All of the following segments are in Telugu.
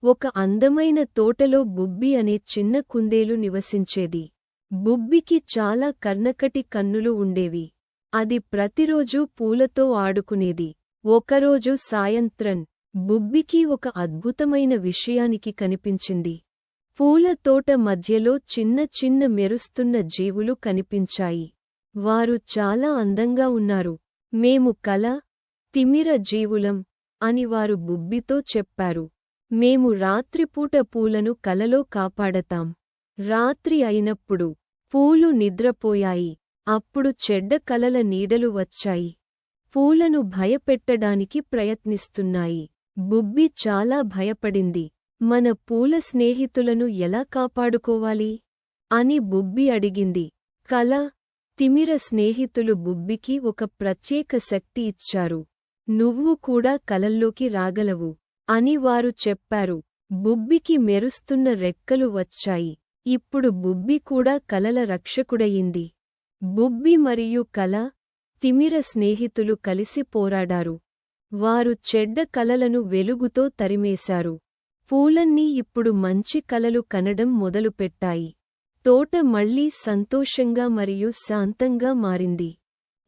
ఒక అందమైన తోటలో బుబ్బి అనే చిన్న కుందేలు నివసించేది. బుబ్బికి చాలా కర్ణకటి కన్నులు ఉండేవి. అది ప్రతిరోజూ పూలతో ఆడుకునేది. ఒకరోజు సాయంత్రం బుబ్బికి ఒక అద్భుతమైన విషయానికి కనిపించింది. పూల తోట మధ్యలో చిన్న చిన్న మెరుస్తున్న జీవులు కనిపించాయి. వారు చాలా అందంగా ఉన్నారు. మేము కల, తిమిర జీవులం అని వారు బుబ్బితో చెప్పారు. మేము రాత్రిపూట పూలను కలలో కాపాడతాం. రాత్రి అయినప్పుడు పూలు నిద్రపోయాయి. అప్పుడు చెడ్డ కలల నీడలు వచ్చాయి. పూలను భయపెట్టడానికి ప్రయత్నిస్తున్నాయి. బుబ్బి చాలా భయపడింది. మన పూల స్నేహితులను ఎలా కాపాడుకోవాలి అని బుబ్బి అడిగింది. కల, తిమిర స్నేహితులు బుబ్బికి ఒక ప్రత్యేక శక్తి ఇచ్చారు. నువ్వు కూడా కలల్లోకి రాగలవు అని వారు చెప్పారు. బుబ్బికి మెరుస్తున్న రెక్కలు వచ్చాయి. ఇప్పుడు బుబ్బి కూడా కలల రక్షకుడయింది. బుబ్బి మరియు కల, తిమిర స్నేహితులు కలిసి పోరాడారు. వారు చెడ్డ కలలను వెలుగుతో తరిమేశారు. పూలన్నీ ఇప్పుడు మంచి కలలు కనడం మొదలుపెట్టాయి. తోట మళ్లీ సంతోషంగా మరియు శాంతంగా మారింది.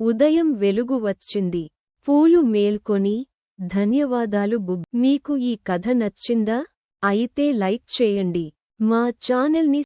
ఉదయం వెలుగు వచ్చింది. పూలు మేల్కొని, ధన్యవాదాలు బుబ్బి. మీకు ఈ కథ నచ్చిందా? అయితే లైక్ చేయండి. మా ఛానల్ని